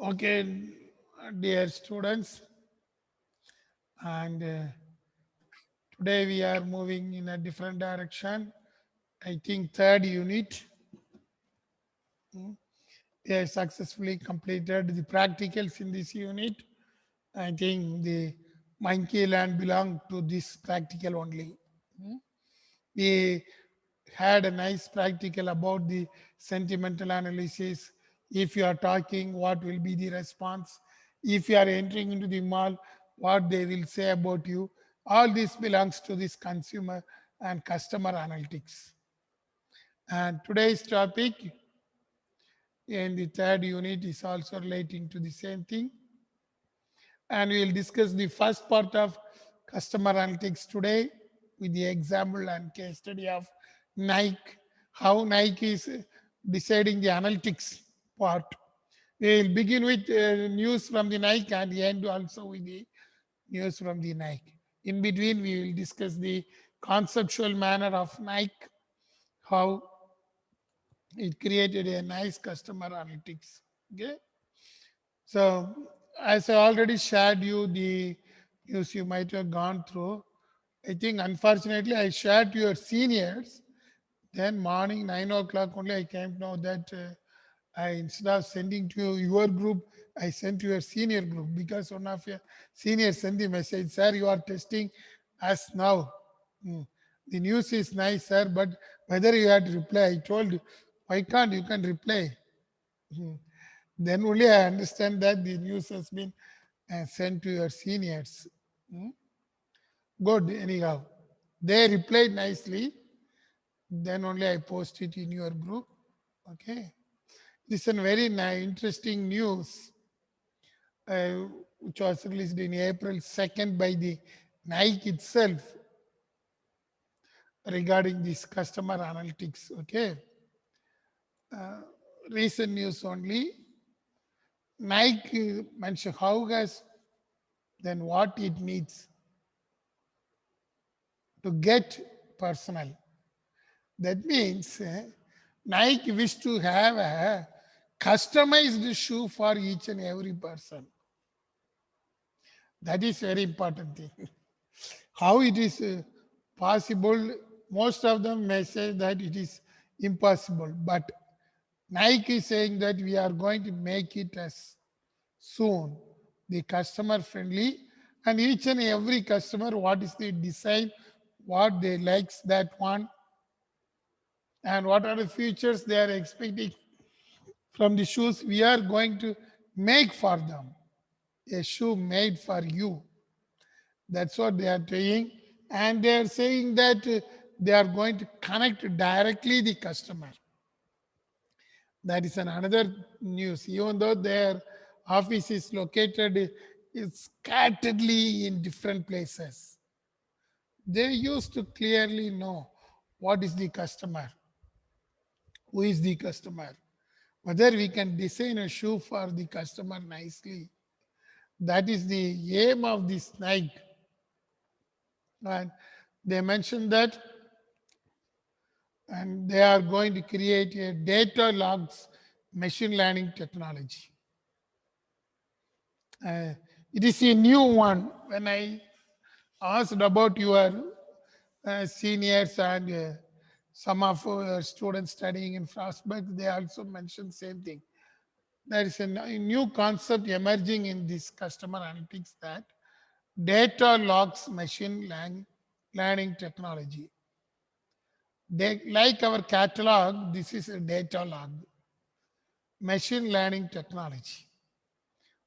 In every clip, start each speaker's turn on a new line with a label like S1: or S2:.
S1: Okay, dear students, and today we are moving in a different direction. I think third unit, we have successfully completed the practicals in this unit. I think the monkey land belong to this practical only. We had a nice practical about the sentimental analysis. If you are talking, what will be the response? If you are entering into the mall, what they will say about you. All this belongs to this consumer and customer analytics. And today's topic in the third unit is also relating to the same thing. And we will discuss the first part of customer analytics today with the example and case study of Nike, how Nike is deciding the analytics part. We will begin with news from the Nike and end also with the news from the Nike. In between, we will discuss the conceptual manner of Nike, how it created a nice customer analytics. Okay. So, as I already shared you the news you might have gone through, I think unfortunately I shared to your seniors. Then morning 9 o'clock only I came to know that I instead of sending to your group, I sent to your senior group because one of your seniors sent the message, sir, you are testing us now. Hmm. The news is nice, sir, but whether you had to reply, I told you, why can't you can reply? Hmm. Then only I understand that the news has been sent to your seniors. Hmm. Good, anyhow. They replied nicely. Then only I post it in your group. Okay. This is a very interesting news uh, which was released in April 2nd by the Nike itself regarding this customer analytics. Okay. Uh, Recent news only. Nike mentioned how has then what it needs to get personal. That means Nike wish to have a customized shoe for each and every person. That is very important thing. How it is possible? Most of them may say that it is impossible, but Nike is saying that we are going to make it as soon the customer friendly, and each and every customer what is the design, what they likes that one, and what are the features they are expecting from the shoes we are going to make for them. A shoe made for you. That's what they are saying. And they are saying that they are going to connect directly the customer. That is another news. Even though their office is located scatteredly in different places, they used to clearly know what is the customer, who is the customer, whether we can design a shoe for the customer nicely. That is the aim of this Nike. And they mentioned that, and they are going to create a data logs machine learning technology. Uh, it is a new one. When I asked about your seniors and some of our students studying in Frostburg, they also mentioned same thing. There is a new concept emerging in this customer analytics, that data logs machine learning technology. Like our catalog, this is a data log machine learning technology,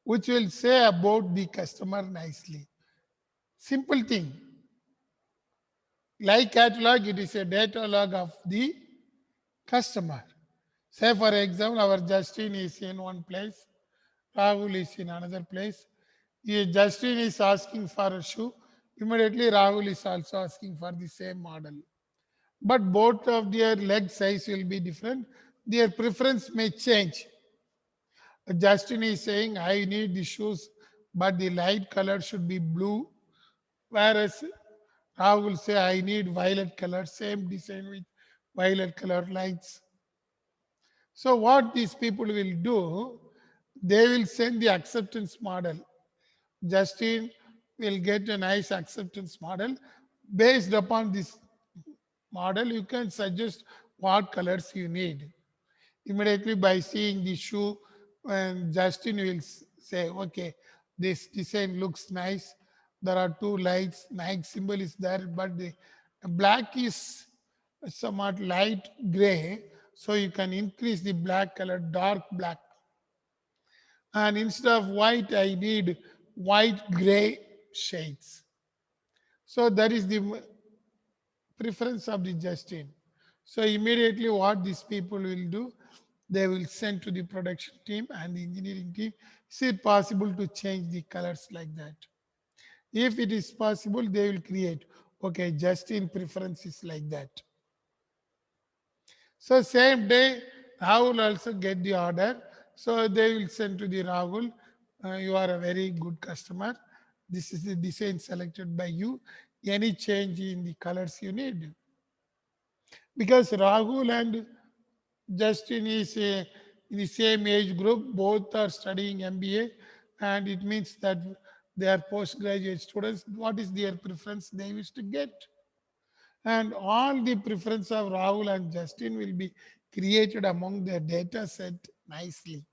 S1: which will say about the customer nicely. Simple thing. Like catalog, it is a data log of the customer. Say, for example, our Justin is in one place, Rahul is in another place. If Justin is asking for a shoe, immediately Rahul is also asking for the same model. But both of their leg size will be different. Their preference may change. Justin is saying, I need the shoes, but the light color should be blue. Whereas Rahul will say, I need violet color, same design with violet color lights. So what these people will do, They will send the acceptance model. Justin will get a nice acceptance model. Based upon this model, you can suggest what colors you need. Immediately by seeing the shoe, and Justin will say, okay, this design looks nice. There are two lights, Nike symbol is there, but the black is somewhat light gray, so you can increase the black color, dark black. And instead of white, I need white gray shades. So that is the preference of the Justin. So immediately what these people will do, they will send to the production team and the engineering team. Is it possible to change the colors like that? If it is possible, they will create. Okay, Justin preference is like that. So same day, Rahul also get the order. So they will send to the Rahul, you are a very good customer. This is the design selected by you. Any change in the colors you need? Because Rahul and Justin is in the same age group, both are studying MBA, and it means that they are postgraduate students. What is their preference they wish to get? And all the preference of Rahul and Justin will be created among the data set nicely.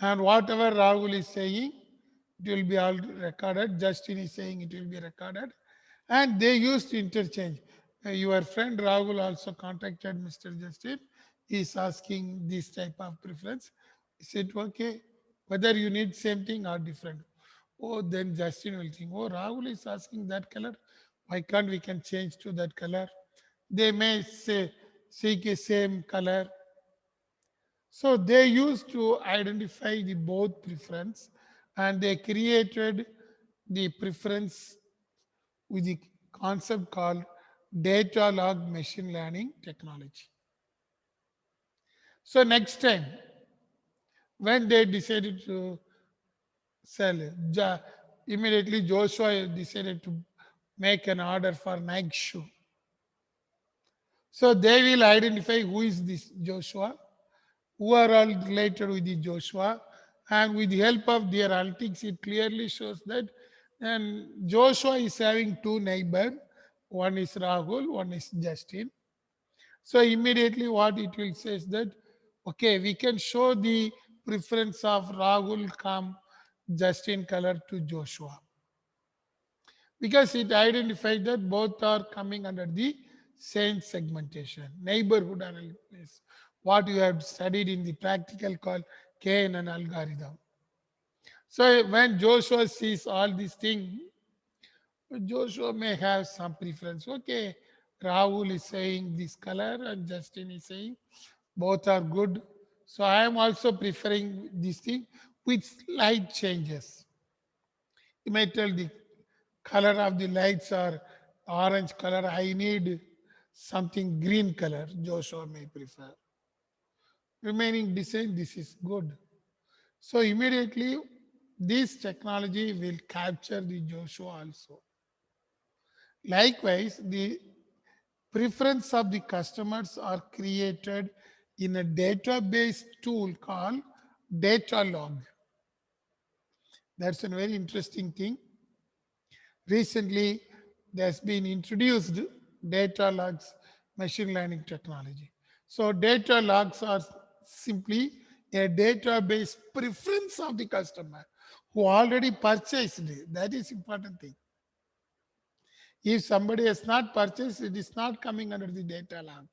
S1: And whatever Rahul is saying, it will be all recorded. Justin is saying it will be recorded. And they used to interchange. Your friend Rahul also contacted Mr. Justin. He is asking this type of preference. He said, okay, whether you need same thing or different. Oh, then Justin will think, oh, Rahul is asking that color. Why can't we can change to that color? They may say, seek a same color. So they used to identify the both preference, and they created the preference with the concept called data log machine learning technology. So next time when they decided to sell, immediately Joshua decided to make an order for Nike shoe. So they will identify who is this Joshua, who are all related with the Joshua, and with the help of their analytics, it clearly shows that and Joshua is having two neighbors. One is Rahul, one is Justin. So immediately what it will say is that, okay, we can show the preference of Rahul come Justin color to Joshua. Because it identified that both are coming under the same segmentation, neighborhood analysis, what you have studied in the practical called KNN algorithm. So when Joshua sees all these things, Joshua may have some preference. Okay, Rahul is saying this color and Justin is saying both are good. So I am also preferring this thing with slight changes. You may tell the color of the lights are orange color. I need something green color. Joshua may prefer. Remaining design, this is good. So immediately this technology will capture the Joshua also. Likewise, the preference of the customers are created in a database tool called data log. That's a very interesting thing. Recently, there's been introduced data logs machine learning technology. So data logs are simply a database preference of the customer who already purchased it. That is important thing. If somebody has not purchased, it is not coming under the data log.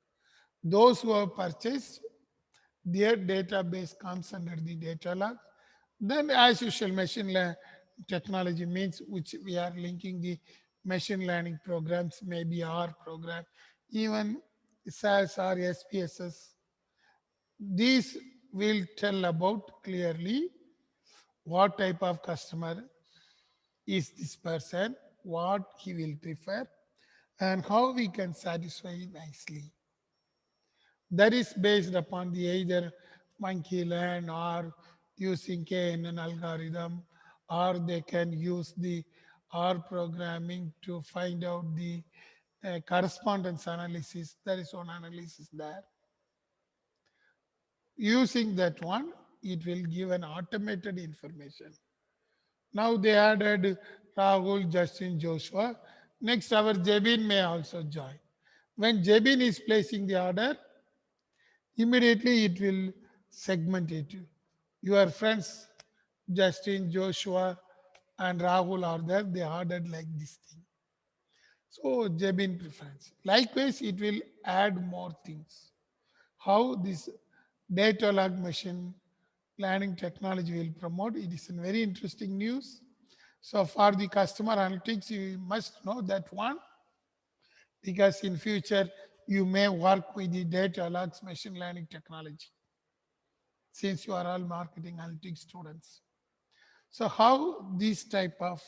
S1: Those who have purchased, their database comes under the data log. Then as usual, machine learning technology means which we are linking the machine learning programs, maybe R program, even SAS or SPSS. These will tell about clearly what type of customer is this person, what he will prefer, and how we can satisfy nicely. That is based upon the either monkey learn or using KNN algorithm, or they can use the R programming to find out the correspondence analysis. There is one analysis there. Using that one, it will give an automated information. Now they added Rahul, Justin, Joshua. Next, our Jebin may also join. When Jebin is placing the order, immediately it will segment it. Your friends, Justin, Joshua, and Rahul are there. They ordered like this thing. So Jebin preference. Likewise, it will add more things. How this data log machine learning technology will promote. It is a very interesting news. So for the customer analytics, you must know that one because in future you may work with the data logs machine learning technology since you are all marketing analytics students. So how these type of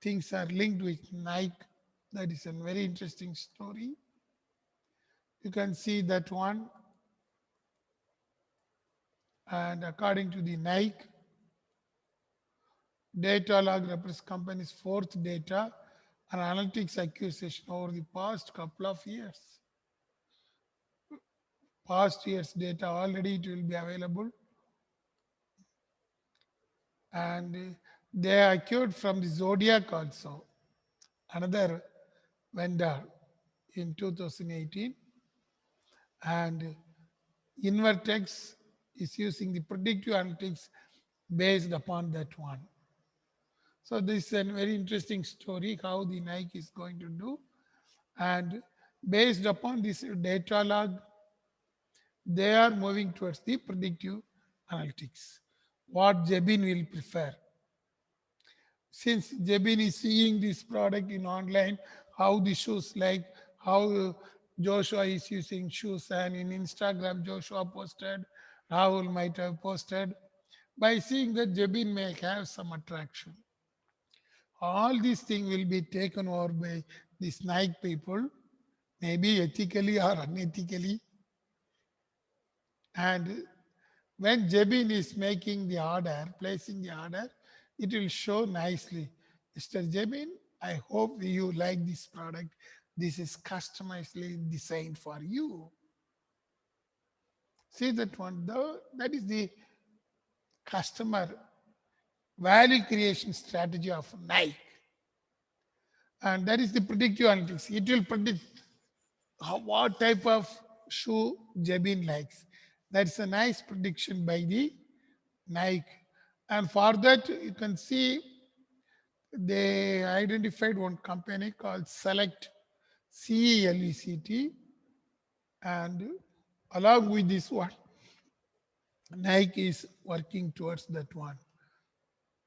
S1: things are linked with Nike, that is a very interesting story. You can see that one. And according to the Nike, data log represents company's fourth data and analytics acquisition over the past couple of years. Past years data already it will be available, and they acquired from the Zodiac also, another vendor in 2018, and Invertex is using the predictive analytics based upon that one. So this is a very interesting story how the Nike is going to do, and based upon this data log, they are moving towards the predictive analytics. What Jebin will prefer. Since Jebin is seeing this product in online, how the shoes like, how Joshua is using shoes, and in Instagram Joshua posted, Rahul might have posted. By seeing that, Jebin may have some attraction. All these things will be taken over by these Nike people, maybe ethically or unethically. And when Jebin is making the order, placing the order, it will show nicely. Mr. Jebin, I hope you like this product. This is customizedly designed for you. See that one, though, that is the customer value creation strategy of Nike. And that is the predictive analytics. It will predict what type of shoe Jebin likes. That's a nice prediction by the Nike. And for that, you can see they identified one company called Select, CELECT, and along with this one, Nike is working towards that one.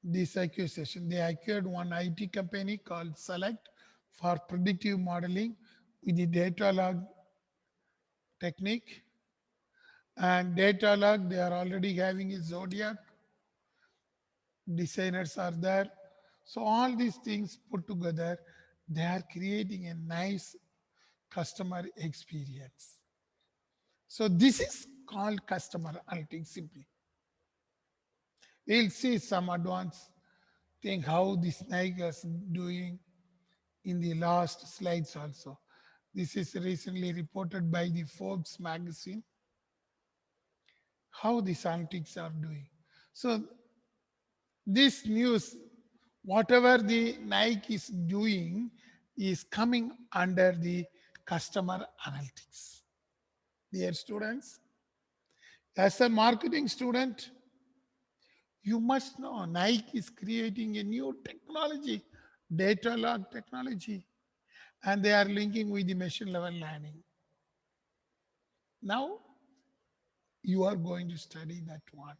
S1: This acquisition, they acquired one IT company called Select for predictive modeling with the data log technique. And data log, they are already having a Zodiac. Designers are there. So all these things put together, they are creating a nice customer experience. So this is called customer analytics simply. We'll see some advanced thing how this Nike is doing in the last slides also. This is recently reported by the Forbes magazine, how these analytics are doing. So this news, whatever the Nike is doing, is coming under the customer analytics. Dear students, as a marketing student, you must know Nike is creating a new technology, data log technology, and they are linking with the machine level learning. Now, you are going to study that one.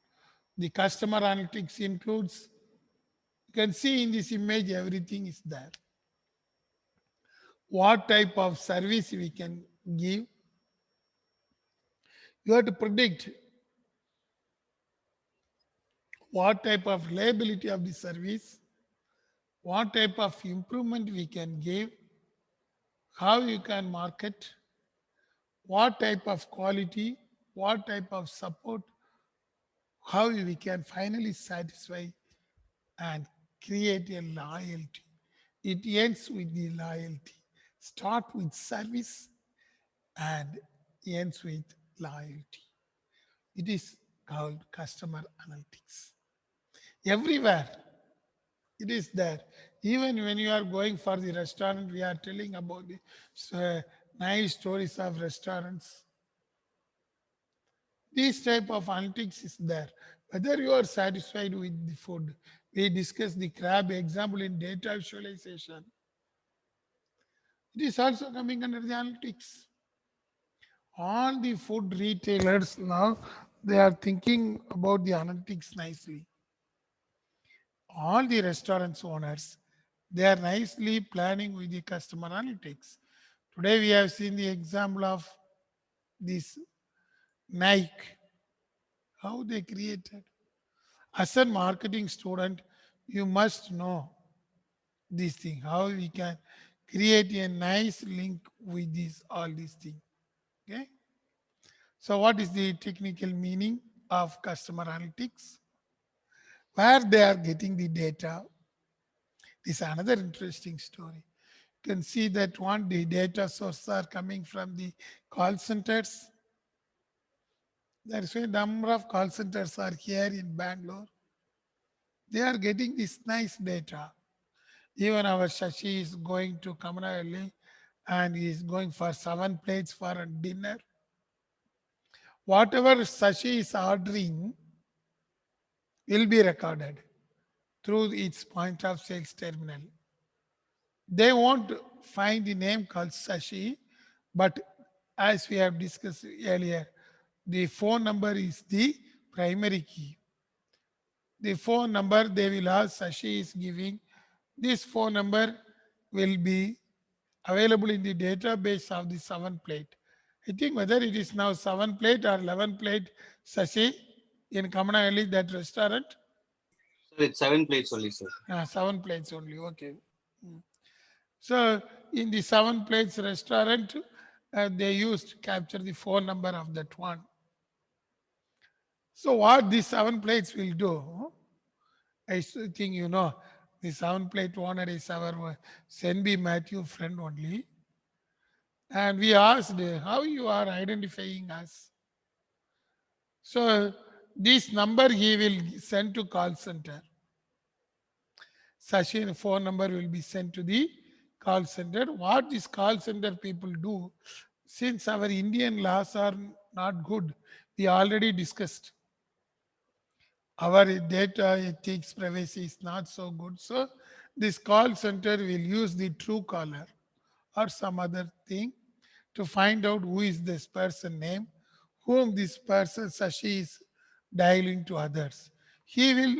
S1: The customer analytics includes, you can see in this image, everything is there. What type of service we can give. You have to predict what type of reliability of the service, what type of improvement we can give, how you can market, what type of quality, what type of support, how we can finally satisfy and create a loyalty. It ends with the loyalty. Start with service and ends with loyalty. It is called customer analytics. Everywhere it is there. Even when you are going for the restaurant, we are telling about the uh, nice stories of restaurants. This type of analytics is there. Whether you are satisfied with the food, we discussed the crab example in data visualization. It is also coming under the analytics. All the food retailers now they are thinking about the analytics nicely. All the restaurants owners they are nicely planning with the customer analytics. Today we have seen the example of this Nike, how they created. As a marketing student, you must know this thing, how we can create a nice link with this all these things. Okay. So what is the technical meaning of customer analytics? Where they are getting the data. This is another interesting story. You can see that one the data sources are coming from the call centers. There is a number of call centers are here in Bangalore. They are getting this nice data. Even our Shashi is going to Kamanahalli and he is going for 7 plates for a dinner. Whatever Shashi is ordering will be recorded through its point of sales terminal. They won't find the name called Shashi, but as we have discussed earlier, the phone number is the primary key. The phone number they will ask Shashi is giving. This phone number will be available in the database of the 7 plate. I think whether it is now 7 plate or 11 plate Shashi in Kamanahalli, that restaurant,
S2: Sir, it's 7 plates only, sir.
S1: 7 plates only. Okay. Mm. So in the 7 plates restaurant, they used to capture the phone number of that one. So what these 7 plates will do, I think you know, the 7 plate owner is our Senbi Matthew friend only. And we asked how you are identifying us. So this number he will send to call center. Sachin phone number will be sent to the call center. What these call center people do, since our Indian laws are not good, we already discussed. Our data ethics privacy is not so good. So this call center will use the true caller or some other thing to find out who is this person name, whom this person Sashi is dialing to others. He will,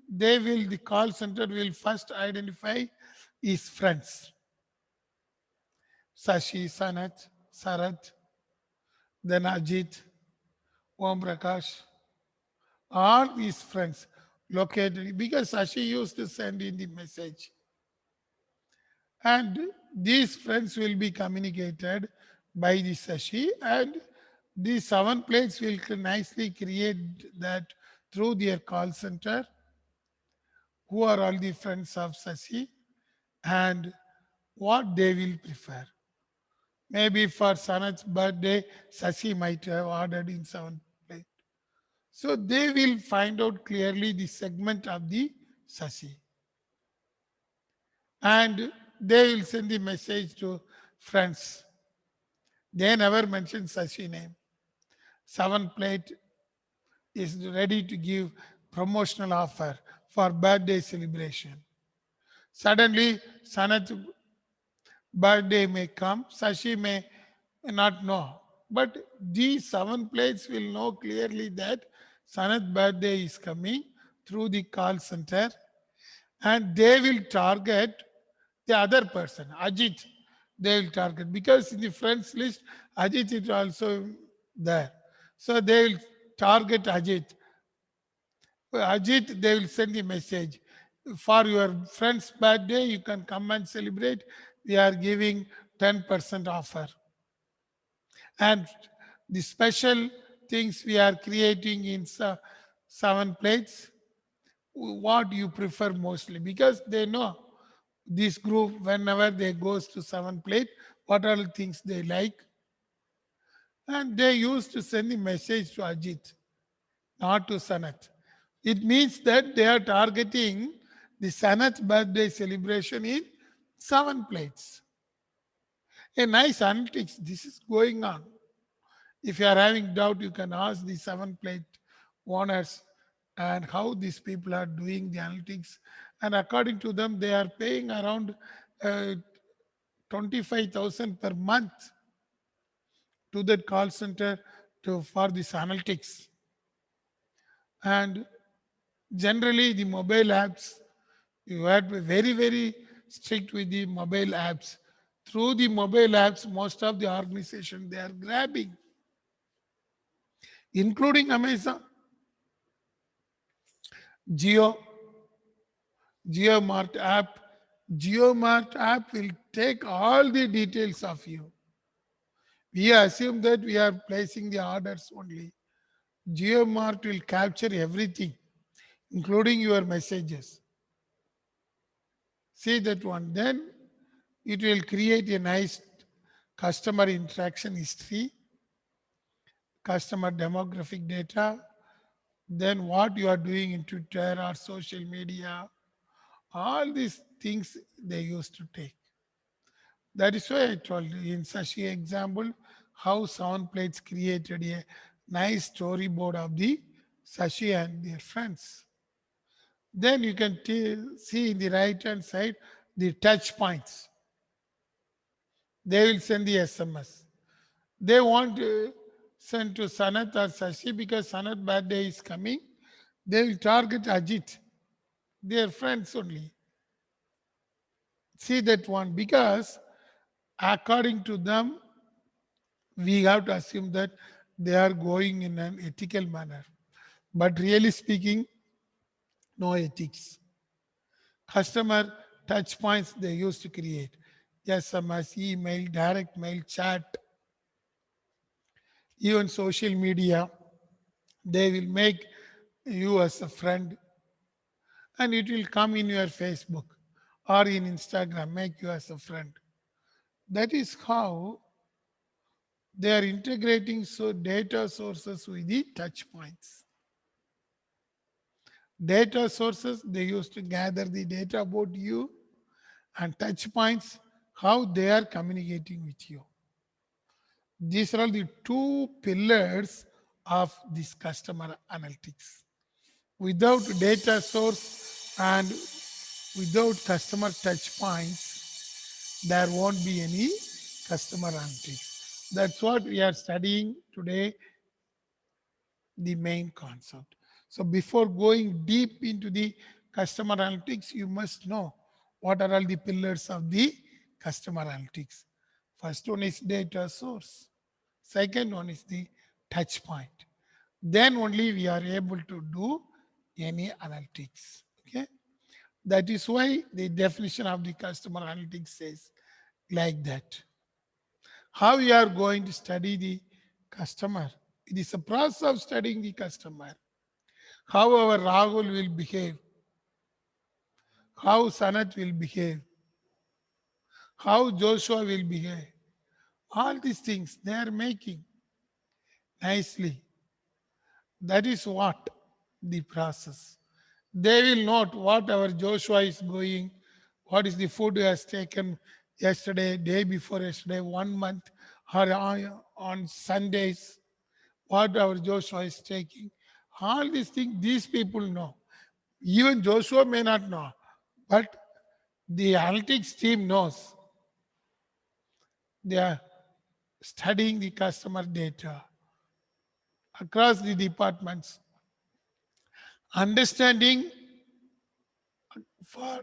S1: they will, the call center will first identify his friends. Sashi, Sanat, Sarat, then Ajit, Om Prakash, all these friends located because Sashi used to send in the message. And these friends will be communicated by the Sashi and the 7 plates will nicely create that through their call center who are all the friends of Sashi and what they will prefer. Maybe for Sanat's birthday, Sashi might have ordered in 7 plate. So they will find out clearly the segment of the Sashi. And they will send the message to friends. They never mention Sashi name. 7 plate is ready to give promotional offer for birthday celebration. Suddenly, Sanat's birthday may come, Sashi may not know. But these 7 plates will know clearly that Sanat's birthday is coming through the call center and they will target the other person, Ajit. They will target because in the friends list, Ajit is also there. So they will target Ajit. Ajit, they will send the message. For your friend's birthday, you can come and celebrate. We are giving 10% offer. And the special things we are creating in 7 plates, what you prefer mostly because they know this group whenever they goes to 7 plate what are the things they like and they used to send the message to Ajit not to Sanat. It means that they are targeting the Sanat birthday celebration in 7 plates. A nice analytics. This is going on. If you are having doubt, you can ask the 7 plate owners and how these people are doing the analytics. And according to them, they are paying around uh, 25,000 per month to that call center for this analytics. And generally, the mobile apps, you have to be very, very strict with the mobile apps. Through the mobile apps, most of the organization they are grabbing, including Amazon, Geo, GeoMart app. GeoMart app will take all the details of you. We assume that we are placing the orders only. GeoMart will capture everything, including your messages. See that one. Then it will create a nice customer interaction history, customer demographic data, then what you are doing in Twitter or social media, all these things they used to take. That is why I told you in Sashi example how 7 plates created a nice storyboard of the Sashi and their friends. Then you can see in the right hand side the touch points. They will send the SMS. They want to send to Sanat or Sashi because Sanat birthday is coming. They will target Ajit, their friends only. See that one because according to them, we have to assume that they are going in an ethical manner. But really speaking, no ethics. Customer touch points they used to create. SMS, email, direct mail, chat, even social media. They will make you as a friend and it will come in your Facebook or in Instagram, make you as a friend. That is how they are integrating so data sources with the touch points. Data sources, they used to gather the data about you, and touch points, how they are communicating with you. These are all the two pillars of this customer analytics. Without data source and without customer touch points, there won't be any customer analytics. That's what we are studying today, the main concept. So before going deep into the customer analytics, you must know what are all the pillars of the customer analytics. First one is data source. Second one is the touch point. Then only we are able to do any analytics. Okay. That is why the definition of the customer analytics says like that. How we are going to study the customer? It is a process of studying the customer. How our Rahul will behave, how Sanat will behave, how Joshua will behave. All these things they are making nicely. That is what the process. They will note what our Joshua is going, what is the food he has taken yesterday, day before yesterday, 1 month, or on Sundays, what our Joshua is taking. All these things, these people know. Even Joshua may not know, but the analytics team knows. They are studying the customer data across the departments, understanding for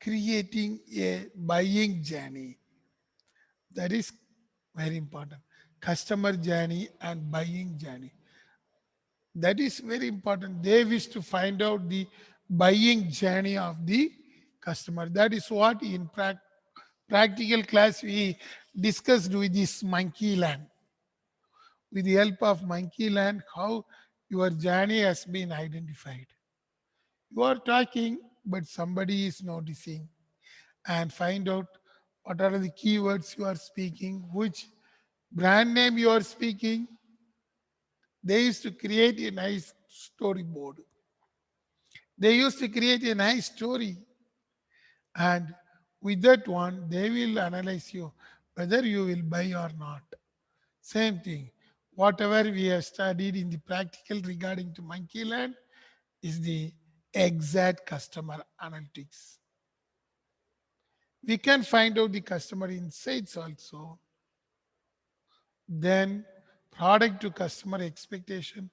S1: creating a buying journey. That is very important. Customer journey and buying journey. That is very important. They wish to find out the buying journey of the customer. That is what in practical class we discussed with this monkey land. With the help of monkey land, how your journey has been identified. You are talking, but somebody is noticing and find out what are the keywords you are speaking, which brand name you are speaking, They used to create a nice storyboard. They used to create a nice story. And with that one, they will analyze you whether you will buy or not. Same thing. Whatever we have studied in the practical regarding to Monkey Land is the exact customer analytics. We can find out the customer insights also. Then product to customer expectation.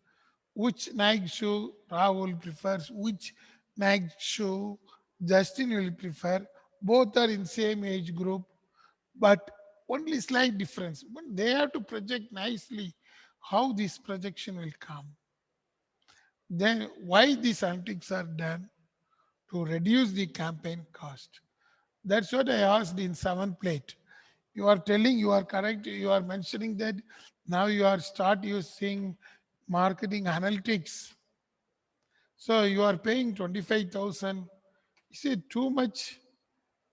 S1: Which Nike shoe Rahul prefers, which Nike shoe Justin will prefer. Both are in same age group, but only slight difference. But they have to project nicely how this projection will come. Then why these analytics are done? To reduce the campaign cost. That's what I asked in 7th plate. You are telling you are correct. You are mentioning that now you are start using marketing analytics. So you are paying 25,000. Is it too much?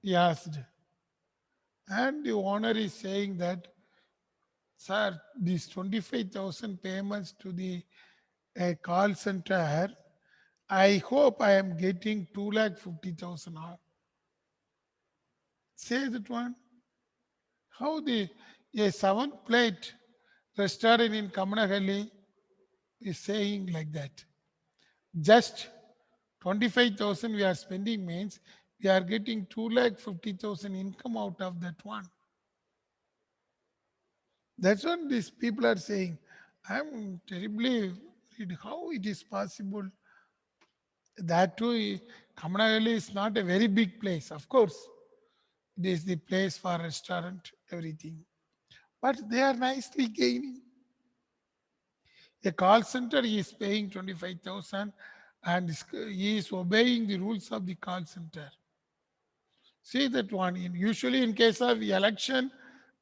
S1: He asked. And the owner is saying that, sir, these 25,000 payments to the call center, I hope I am getting 2,50,000. Say that one. How the a 7th plate restaurant in Kamanahalli is saying like that. Just 25,000 we are spending means we are getting 2,50,000 income out of that one. That's what these people are saying. I'm terribly worried how it is possible. That too, Kamanahalli is not a very big place. Of course, it is the place for restaurant, everything. But they are nicely gaining. A call center is paying 25,000 and he is obeying the rules of the call center. See that one. Usually in case of election,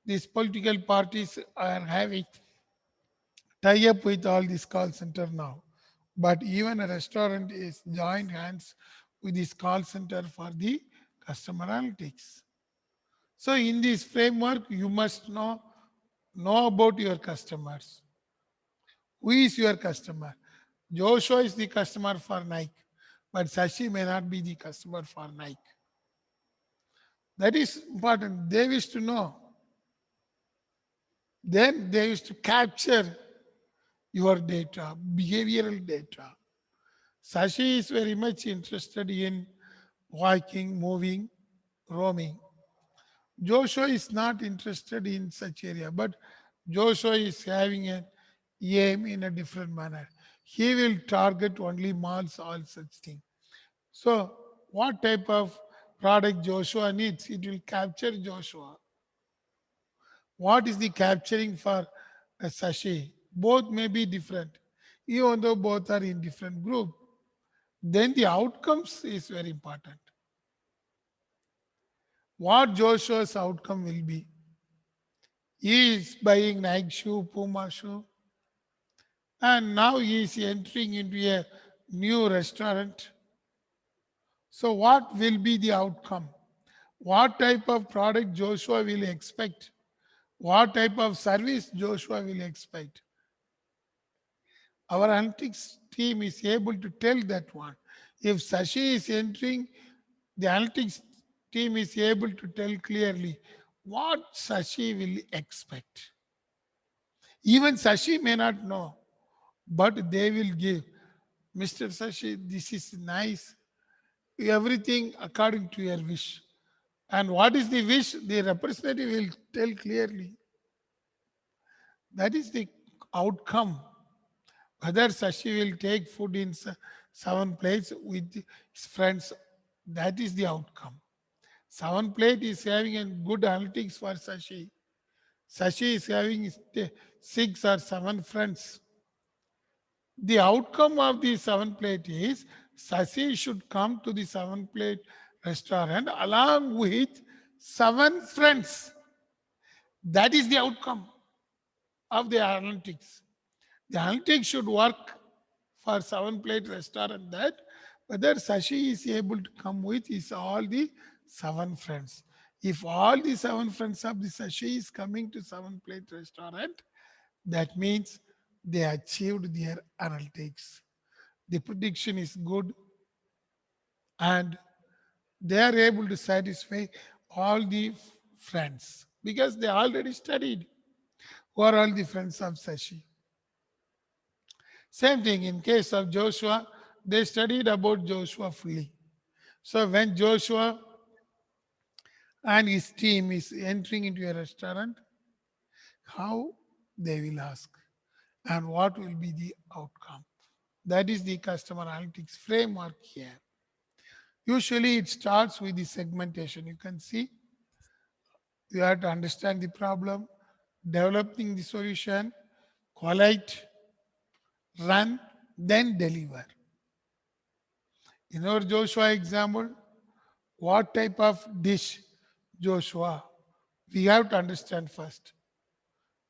S1: these political parties are having tie up with all this call center now. But even a restaurant is joined hands with this call center for the customer analytics. So in this framework, you must know about your customers. Who is your customer? Joshua is the customer for Nike, but Sashi may not be the customer for Nike. That is important. They wish to know. Then they used to capture your data, behavioral data. Sashi is very much interested in walking, moving, roaming. Joshua is not interested in such area, but Joshua is having an aim in a different manner. He will target only malls, all such things. So, what type of product Joshua needs? It will capture Joshua. What is the capturing for a Sashi? Both may be different, even though both are in different group. Then the outcomes is very important. What Joshua's outcome will be? He is buying Nike shoe, Puma shoe, and now he is entering into a new restaurant. So, what will be the outcome? What type of product Joshua will expect? What type of service Joshua will expect? Our analytics team is able to tell that one. If Sashi is entering, the analytics team is able to tell clearly what Sashi will expect. Even Sashi may not know, but they will give. Mr. Sashi, this is nice. Everything according to your wish. And what is the wish? The representative will tell clearly. That is the outcome. Whether Sashi will take food in 7 plates with his friends, that is the outcome. 7 plate is having a good analytics for Sashi. Sashi is having 6 or 7 friends. The outcome of the 7 plate is Sashi should come to the 7 plate restaurant along with 7 friends. That is the outcome of the analytics. The analytics should work for 7 plate restaurant that whether Sashi is able to come with is all the 7 friends. If all the 7 friends of the Sashi is coming to 7 plate restaurant, that means they achieved their analytics. The prediction is good and they are able to satisfy all the friends because they already studied who are all the friends of Sashi. Same thing in case of Joshua, they studied about Joshua fully. So when Joshua and his team is entering into a restaurant, how they will ask and what will be the outcome. That is the customer analytics framework here. Usually it starts with the segmentation. You can see you have to understand the problem, developing the solution, collect, run, then deliver. In our Joshua example, what type of dish Joshua? We have to understand first.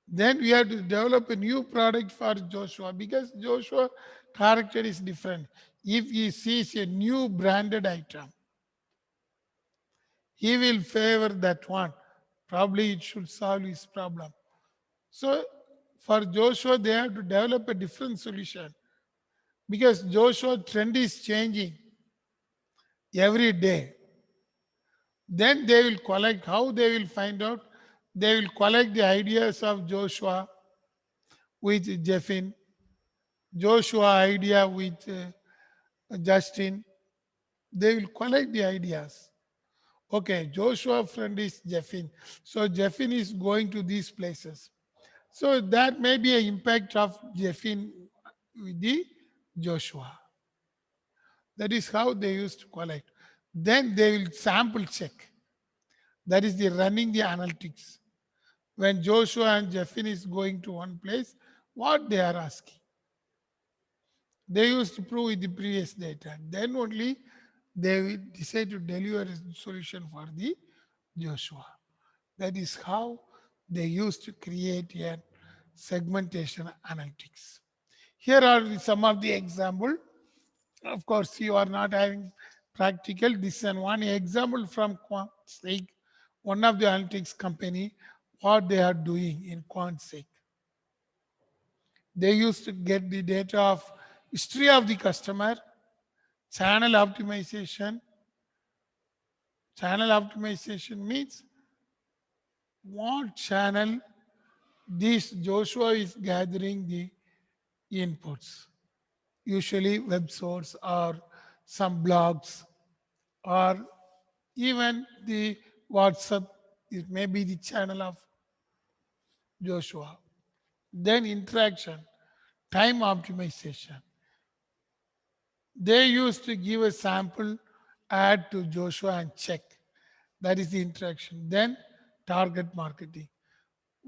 S1: Then we have to develop a new product for Joshua because Joshua character is different. If he sees a new branded item, he will favor that one. Probably it should solve his problem. So for Joshua, they have to develop a different solution because Joshua trend is changing every day. Then they will collect how they will find out. They will collect the ideas of Joshua with Jeffin, Joshua idea with Justin. They will collect the ideas. Okay, Joshua friend is Jeffin. So Jeffin is going to these places. So that may be an impact of Jeffin with the Joshua. That is how they used to collect. Then they will sample check. That is the running the analytics. When Joshua and Jeffin is going to one place, what they are asking. They used to prove with the previous data. Then only they will decide to deliver a solution for the Joshua. That is how they used to create a segmentation analytics. Here are some of the example. Of course, you are not having practical. This is one example from QuantSig, one of the analytics company, what they are doing in QuantSig. They used to get the data of history of the customer, channel optimization. Channel optimization means what channel this Joshua is gathering the inputs. Usually web source or some blogs or even the WhatsApp. It may be the channel of Joshua. Then interaction, time optimization. They used to give a sample ad to Joshua and check. That is the interaction. Then target marketing.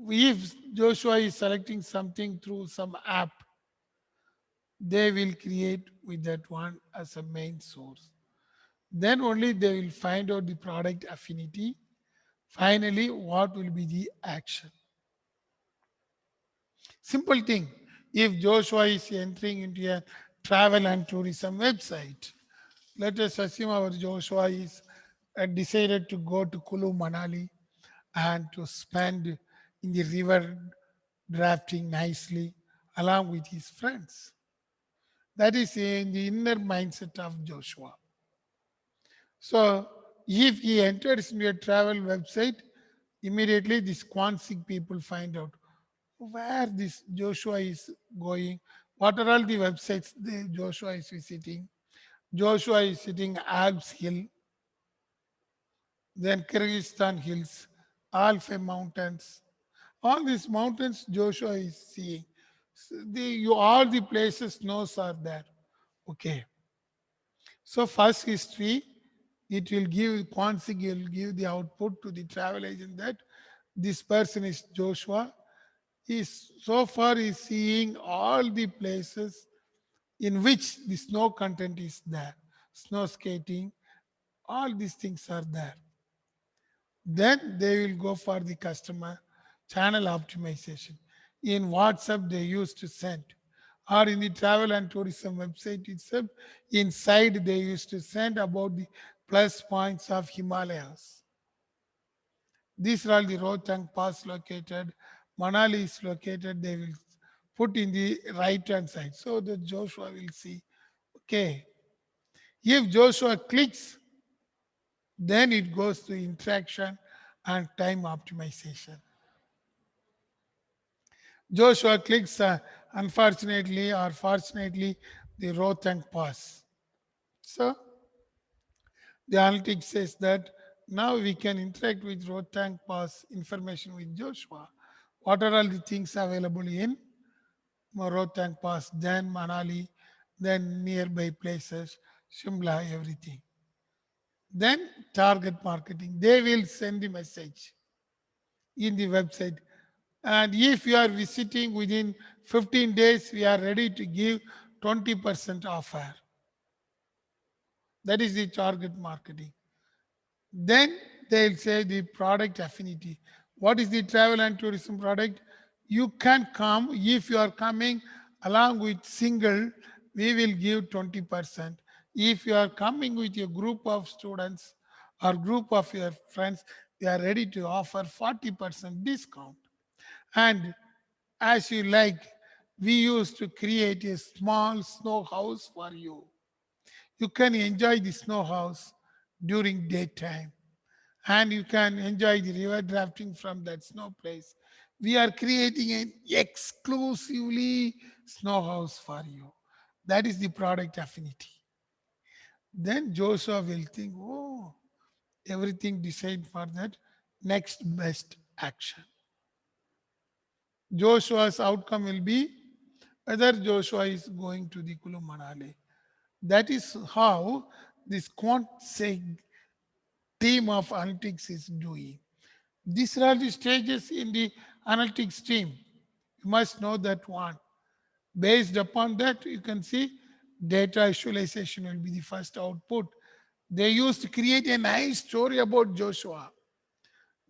S1: If Joshua is selecting something through some app, they will create with that one as a main source. Then only they will find out the product affinity. Finally, what will be the action? Simple thing. If Joshua is entering into a travel and tourism website, let us assume our Joshua is decided to go to Kulu Manali and to spend in the river drafting nicely along with his friends. That is in the inner mindset of Joshua. So if he enters into a travel website, immediately these Quansic people find out where this Joshua is going, what are all the websites Joshua is visiting. Joshua is sitting Alps Hill, then Kyrgyzstan Hills, Alpha Mountains. All these mountains Joshua is seeing. All the places knows are there. Okay. So first history, it will give Quansic will give the output to the travel agent that this person is Joshua. Is so far is seeing all the places in which the snow content is there. Snow skating, all these things are there. Then they will go for the customer channel optimization. In WhatsApp, they used to send, or in the travel and tourism website itself, inside they used to send about the plus points of Himalayas. These are all the Rohtang Pass located, Manali is located. They will put in the right hand side so that Joshua will see. Okay. If Joshua clicks, then it goes to interaction and time optimization. Joshua clicks, unfortunately or fortunately, the Rotang pass. So the analytics says that now we can interact with Rotang pass information with Joshua. What are all the things available in Rotang pass, then Manali, then nearby places, Shimla, everything. Then target marketing. They will send the message in the website. And if you are visiting within 15 days, we are ready to give 20% offer. That is the target marketing. Then they'll say the product affinity. What is the travel and tourism product? You can come if you are coming along with single, we will give 20%. If you are coming with a group of students or group of your friends, we are ready to offer 40% discount. And as you like, we used to create a small snow house for you. You can enjoy the snow house during daytime and you can enjoy the river drafting from that snow place. We are creating an exclusively snow house for you. That is the product affinity. Then Joshua will think, oh, everything decide for that next best action. Joshua's outcome will be whether Joshua is going to the Kulu Manali. That is how this quant team of analytics is doing. These are the stages in the analytics team. You must know that one. Based upon that, you can see data visualization will be the first output. They used to create a nice story about Joshua.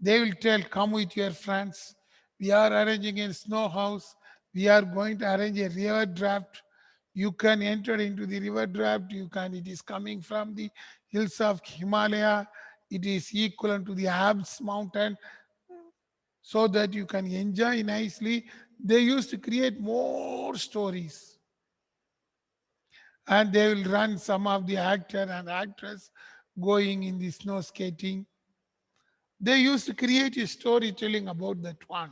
S1: They will tell, come with your friends. We are arranging a snow house. We are going to arrange a river draft. You can enter into the river draft. It is coming from the hills of Himalaya. It is equivalent to the Alps mountain so that you can enjoy nicely. They used to create more stories and they will run some of the actor and actress going in the snow skating. They used to create a storytelling about that one.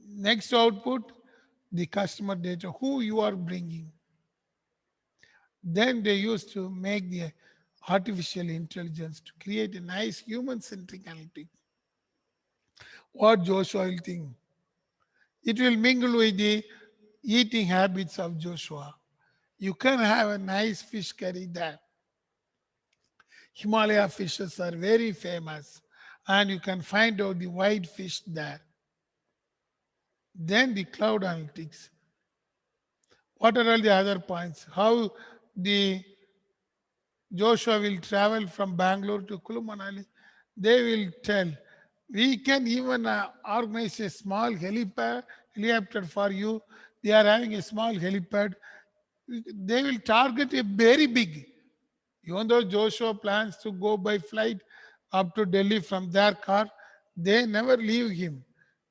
S1: Next output, the customer data, who you are bringing. Then they used to make the artificial intelligence to create a nice human-centric analytics. What Joshua will think? It will mingle with the eating habits of Joshua. You can have a nice fish curry there. Himalaya fishes are very famous and you can find out the white fish there. Then the cloud analytics. What are all the other points? How the Joshua will travel from Bangalore to Kulu Manali? They will tell. We can even organize a small helicopter for you. They are having a small helipad. They will target a very big. Even though Joshua plans to go by flight up to Delhi from their car, they never leave him.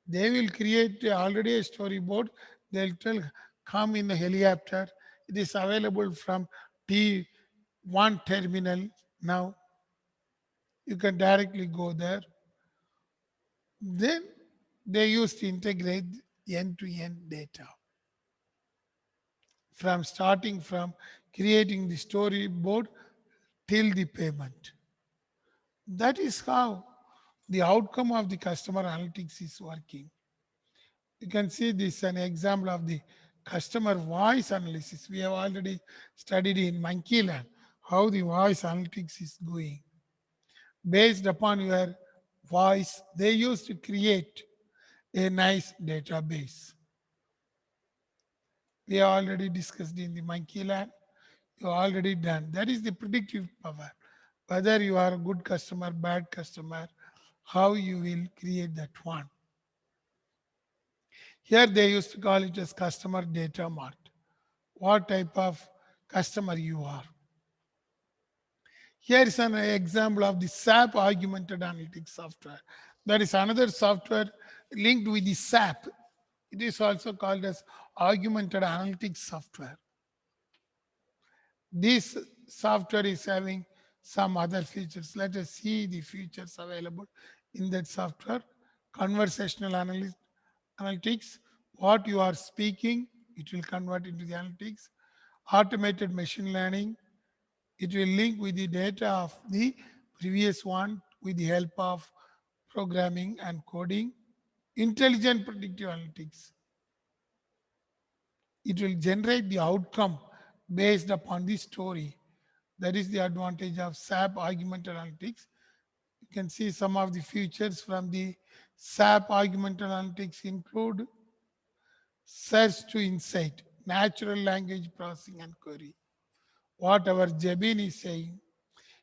S1: They will create already a storyboard. They'll tell, come in a helicopter. It is available from T1 terminal now. You can directly go there. Then they used to integrate end-to-end data from starting from creating the storyboard till the payment. That is how the outcome of the customer analytics is working. You can see this an example of the customer voice analysis. We have already studied in Monkeyland how the voice analytics is going. Based upon your voice, they used to create a nice database. We have already discussed in the Monkeyland. You already done. That is the predictive power. Whether you are a good customer, bad customer, how you will create that one. Here they used to call it as customer data mart. What type of customer you are. Here is an example of the SAP augmented analytics software. That is another software linked with the SAP. It is also called as augmented analytics software. This software is having some other features. Let us see the features available in that software. Conversational analytics, what you are speaking, it will convert into the analytics. Automated machine learning, it will link with the data of the previous one with the help of programming and coding. Intelligent predictive analytics, it will generate the outcome based upon the story. That is the advantage of SAP Augmented Analytics. You can see some of the features from the SAP Augmented Analytics include search to insight, natural language processing and query. Whatever Jabin is saying,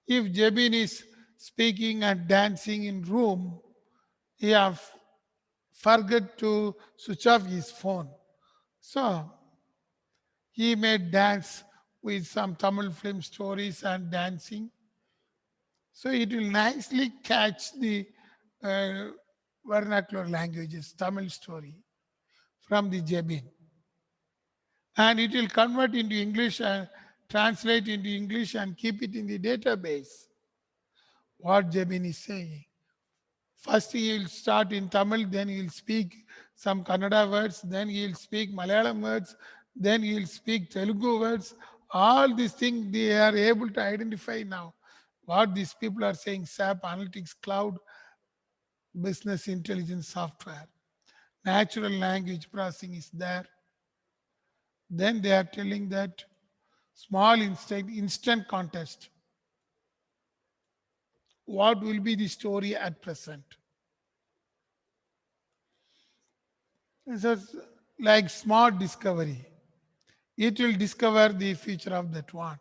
S1: if Jabin is speaking and dancing in room, he have forgot to switch off his phone. So he may dance with some Tamil film stories and dancing. So it will nicely catch the uh, vernacular languages, Tamil story from the Jabin. And it will convert into English and translate into English and keep it in the database. What Jabin is saying. First he will start in Tamil, then he will speak some Kannada words, then he will speak Malayalam words, then he will speak Telugu words. All these things they are able to identify now. What these people are saying, SAP Analytics Cloud Business Intelligence Software. Natural language processing is there. Then they are telling that small instant contest. What will be the story at present? This is like smart discovery. It will discover the future of that one,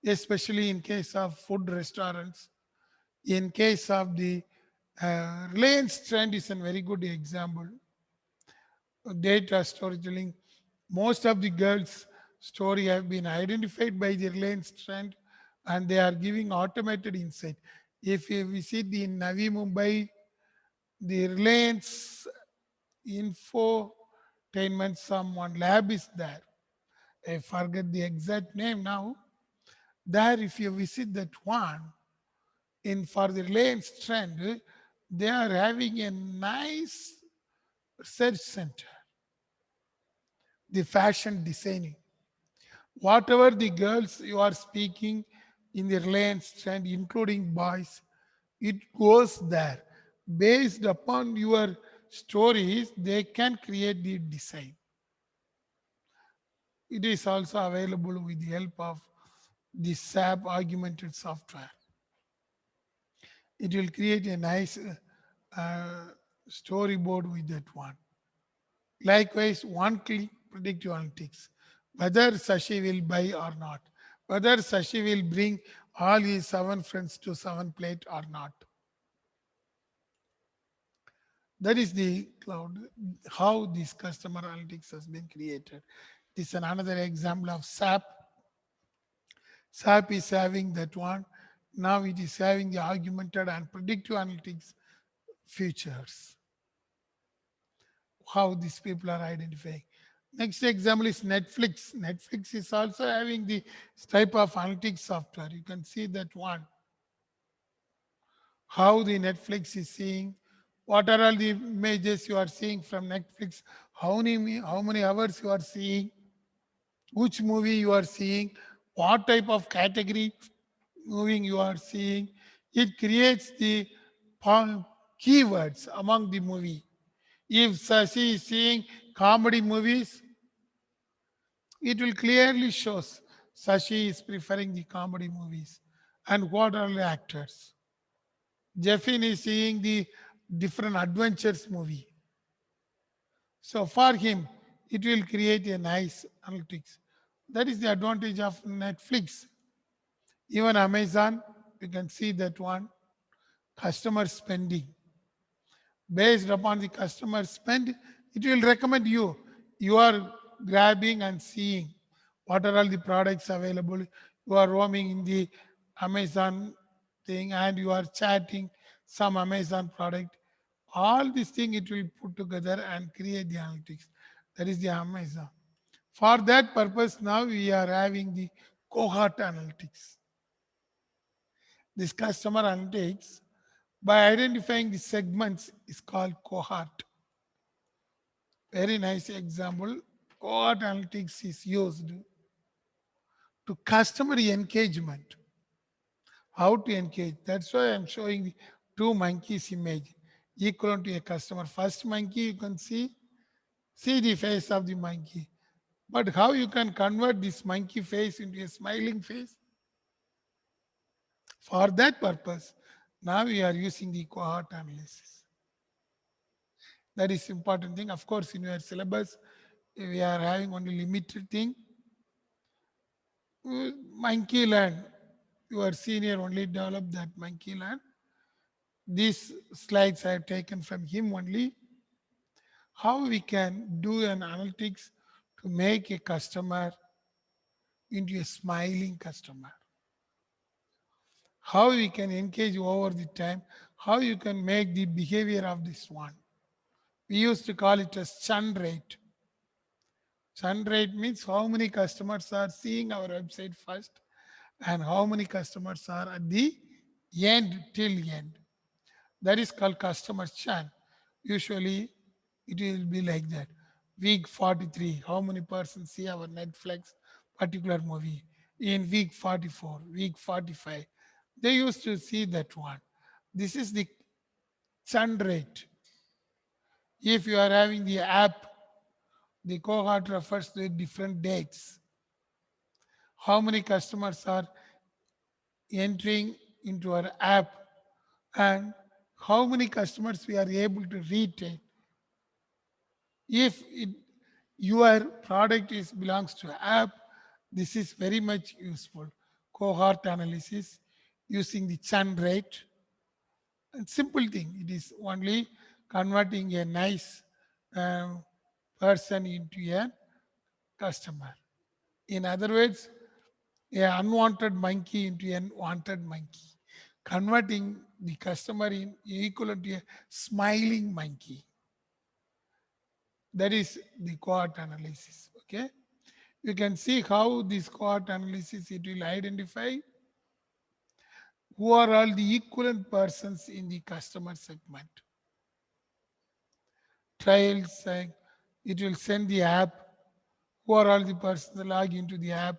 S1: especially in case of food restaurants. In case of the Reliance trend is a very good example. Data storytelling. Most of the girls' story have been identified by the Reliance trend and they are giving automated insight. If you visit the Navi Mumbai, the Reliance infotainment, someone lab is there. I forget the exact name now. There, if you visit that one, in for the Reliance trend, they are having a nice research center, the fashion designing. Whatever the girls you are speaking in the Reliance trend, including boys, it goes there. Based upon your stories, they can create the design. It is also available with the help of the SAP augmented software. It will create a nice storyboard with that one. Likewise, one click predictive analytics, whether Sashi will buy or not, whether Sashi will bring all his 7 friends to 7 plate or not. That is the cloud, how this customer analytics has been created. This is another example of SAP. SAP is having that one. Now it is having the augmented and predictive analytics features. How these people are identifying. Next example is Netflix. Netflix is also having the type of analytics software. You can see that one. How the Netflix is seeing, what are all the images you are seeing from Netflix, how many hours you are seeing, which movie you are seeing, what type of category moving you are seeing. It creates the keywords among the movie. If Sashi is seeing comedy movies, it will clearly shows Sashi is preferring the comedy movies and what are the actors. Jeffin is seeing the different adventures movie. So for him, it will create a nice analytics. That is the advantage of Netflix. Even Amazon, you can see that one. Customer spending. Based upon the customer spend, it will recommend you. You are grabbing and seeing what are all the products available. You are roaming in the Amazon thing and you are chatting some Amazon product. All these things it will put together and create the analytics. That is the Amazon. For that purpose, now we are having the cohort analytics. This customer analytics, by identifying the segments, is called cohort. Very nice example. Cohort analytics is used to customer engagement. How to engage? That's why I'm showing the two monkeys image equivalent to a customer. First monkey you can see the face of the monkey. But how you can convert this monkey face into a smiling face? For that purpose, now we are using the cohort analysis. That is important thing. Of course, in your syllabus, we are having only limited thing. Monkey land, your senior only developed that monkey land. These slides I have taken from him only. How we can do an analytics to make a customer into a smiling customer. How we can engage over the time. How you can make the behavior of this one. We used to call it as churn rate. Churn rate means how many customers are seeing our website first and how many customers are at the end till end. That is called customer churn. Usually it will be like that. Week 43, how many persons see our Netflix particular movie? In week 44, week 45, they used to see that one. This is the churn rate. If you are having the app, the cohort refers to different dates. How many customers are entering into our app and how many customers we are able to retain. If your product belongs to app, this is very much useful. Cohort analysis using the churn rate. And simple thing, it is only converting a nice uh, person into a customer. In other words, a unwanted monkey into an wanted monkey, converting the customer in equivalent to a smiling monkey. That is the cohort analysis. Okay, you can see how this cohort analysis it will identify who are all the equivalent persons in the customer segment. Trials, it will send the app. Who are all the persons that log into the app?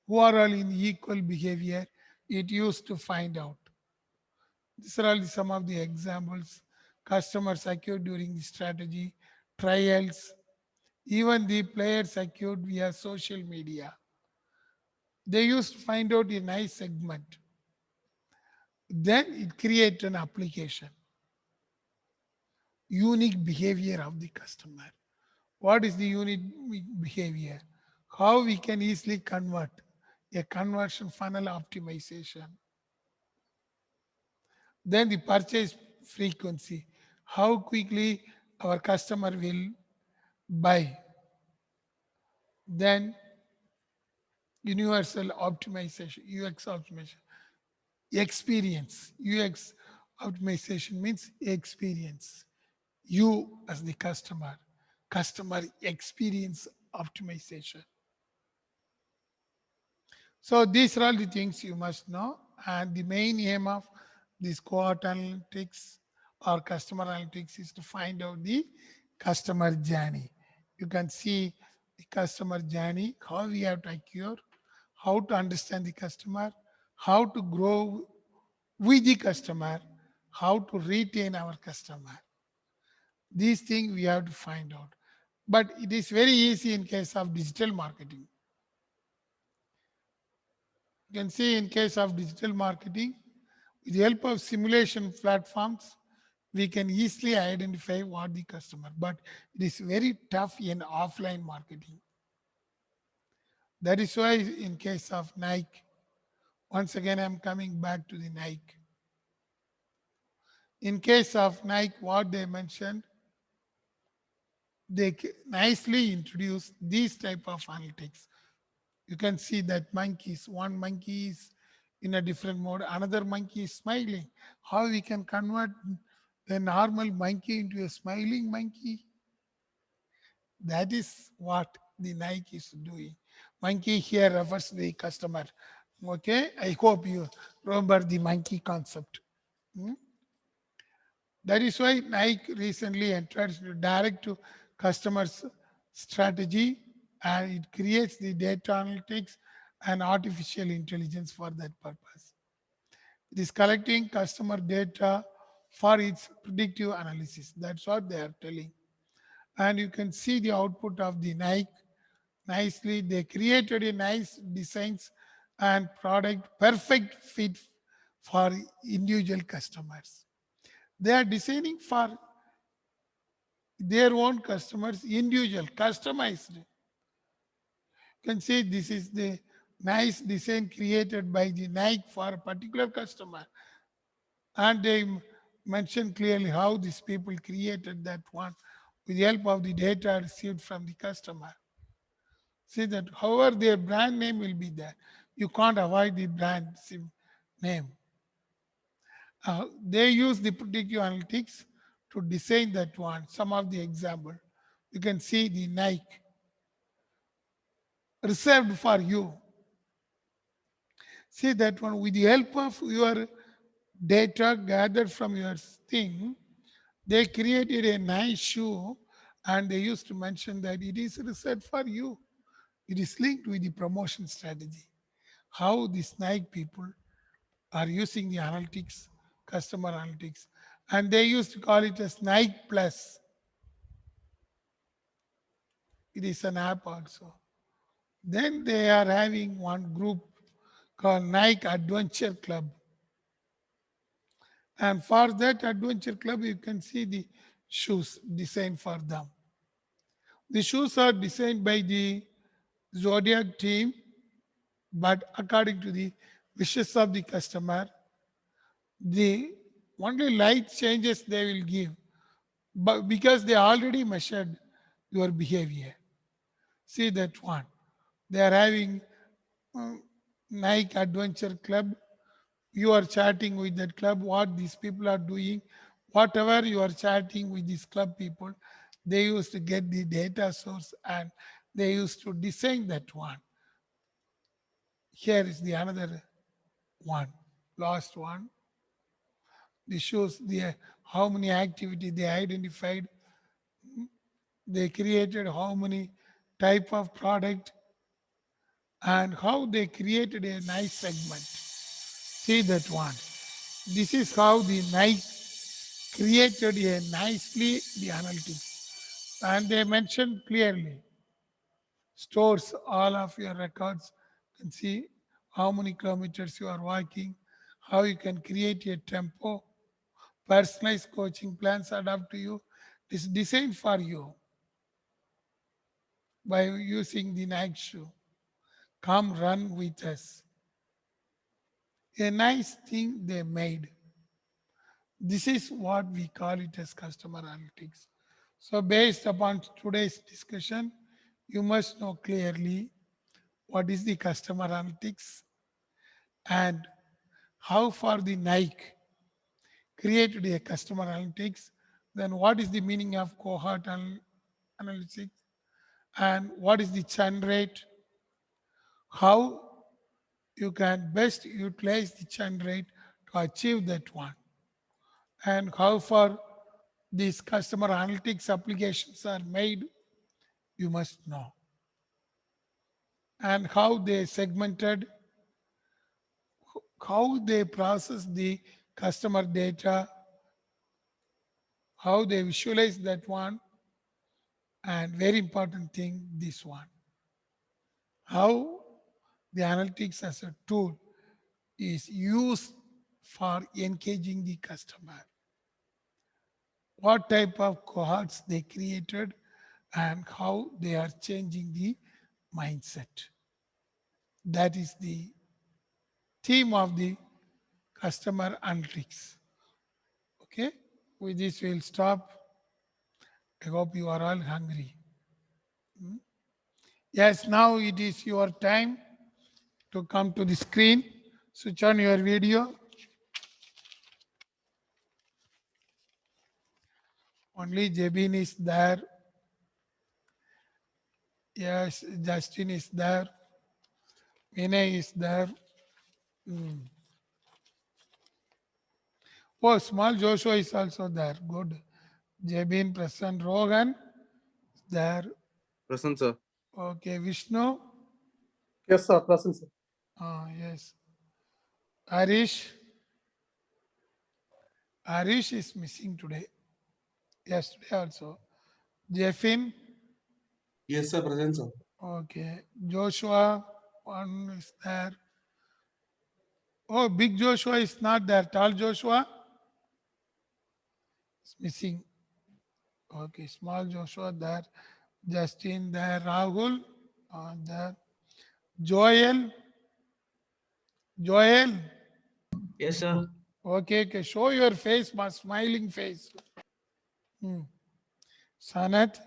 S1: Who are all in equal behavior? It used to find out. These are all some of the examples. Customers secured during the strategy, trials, even the players secured via social media. They used to find out a nice segment. Then it creates an application. Unique behavior of the customer. What is the unique behavior? How we can easily convert a conversion funnel optimization. Then the purchase frequency. How quickly our customer will buy. Then universal optimization, UX optimization. Experience. UX optimization means experience. You as the customer experience optimization. So these are all the things you must know. And the main aim of this cohort analytics or customer analytics is to find out the customer journey. You can see the customer journey, how we have to acquire, how to understand the customer, how to grow with the customer, how to retain our customer. These things we have to find out. But it is very easy in case of digital marketing. You can see in case of digital marketing, with the help of simulation platforms, we can easily identify what the customer, but it is very tough in offline marketing. That is why in case of Nike, once again, I'm coming back to the Nike. In case of Nike, what they mentioned, they nicely introduced these type of analytics. You can see that one monkey is in a different mode, another monkey is smiling. How we can convert the normal monkey into a smiling monkey? That is what the Nike is doing. Monkey here refers to the customer. Okay, I hope you remember the monkey concept. Hmm? That is why Nike recently entered into direct to customers strategy, and it creates the data analytics and artificial intelligence for that purpose. It is collecting customer data for its predictive analysis. That's what they are telling. And you can see the output of the Nike nicely. They created a nice designs and product perfect fit for individual customers. They are designing for their own customers, individual, customized. You can see this is the nice design created by the Nike for a particular customer. And they mention clearly how these people created that one with the help of the data received from the customer. See that however their brand name will be there. You can't avoid the brand name. They use the predictive analytics to design that one. Some of the example. You can see the Nike reserved for you. See that one with the help of your data gathered from your thing, they created a nice shoe and they used to mention that it is reserved for you. It is linked with the promotion strategy. How these Nike people are using the analytics, customer analytics, and they used to call it as Nike Plus. It is an app also. Then they are having one group called Nike Adventure Club. And for that Adventure Club, you can see the shoes designed for them. The shoes are designed by the Zodiac team, but according to the wishes of the customer, the only light changes they will give, but because they already measured your behavior. See that one. They are having Nike Adventure Club. You are chatting with that club, what these people are doing, whatever you are chatting with these club people, they used to get the data source and they used to design that one. Here is the another one, last one. This shows the how many activity they identified, they created how many type of product and how they created a nice segment. See that one. This is how the Nike created a nicely the analytics. And they mentioned clearly stores all of your records. You can see how many kilometers you are walking, how you can create a tempo, personalized coaching plans adapt to you. It is designed for you by using the Nike shoe. Come run with us. A nice thing they made. This is what we call it as customer analytics. So based upon today's discussion, you must know clearly what is the customer analytics and how far the Nike created a customer analytics, then what is the meaning of cohort analytics, and what is the churn rate, how you can best utilize the churn rate to achieve that one, and how far these customer analytics applications are made, you must know, and how they segmented, how they process the customer data, how they visualize that one, and very important thing, this one, how the analytics as a tool is used for engaging the customer, what type of cohorts they created, and how they are changing the mindset. That is the theme of the customer analytics. Okay, with this we'll stop. I hope you are all hungry. Yes, now it is your time to come to the screen. Switch on your video. Only Jebin is there. Yes, Justin is there. Vinay is there. Hmm. Oh, small Joshua is also there. Good. Jabin, Prasan, Rogan is there.
S2: Present, sir.
S1: Okay, Vishnu.
S3: Yes, sir. Present, sir.
S1: Yes. Harish. Harish is missing today. Yesterday also. Jeffin.
S3: Yes, sir. Present, sir.
S1: Okay. Joshua. One is there. Oh, big Joshua is not there. Tall Joshua is missing. Okay. Small Joshua there. Justin there. Rahul there. Joel. Joel.
S4: Yes, sir.
S1: Okay, okay. Show your face, my smiling face. Hmm. Sanat.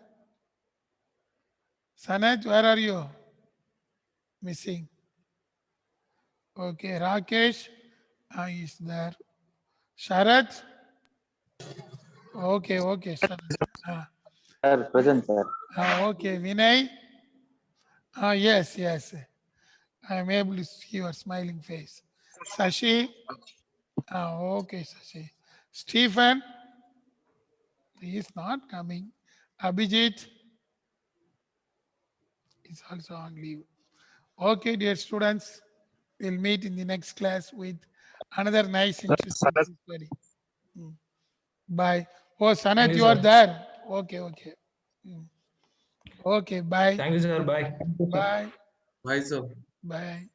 S1: Sanat, where are you? Missing. Okay, Rakesh is there. Sharat. Okay, okay, Sharat.
S5: Sir, present, sir.
S1: Okay, Vinay. Yes, yes. I am able to see your smiling face. Sashi. Okay, Sashi. Stephen. He is not coming. Abhijit is also on leave. Okay, dear students, we'll meet in the next class with another nice interesting study. Bye. Oh,
S4: Thank
S1: Sanat,
S4: you,
S1: you are
S4: sir.
S1: there. Okay, okay. Okay, bye.
S4: Thank you, sir. Bye.
S1: Bye.
S3: Bye, sir.
S1: Bye.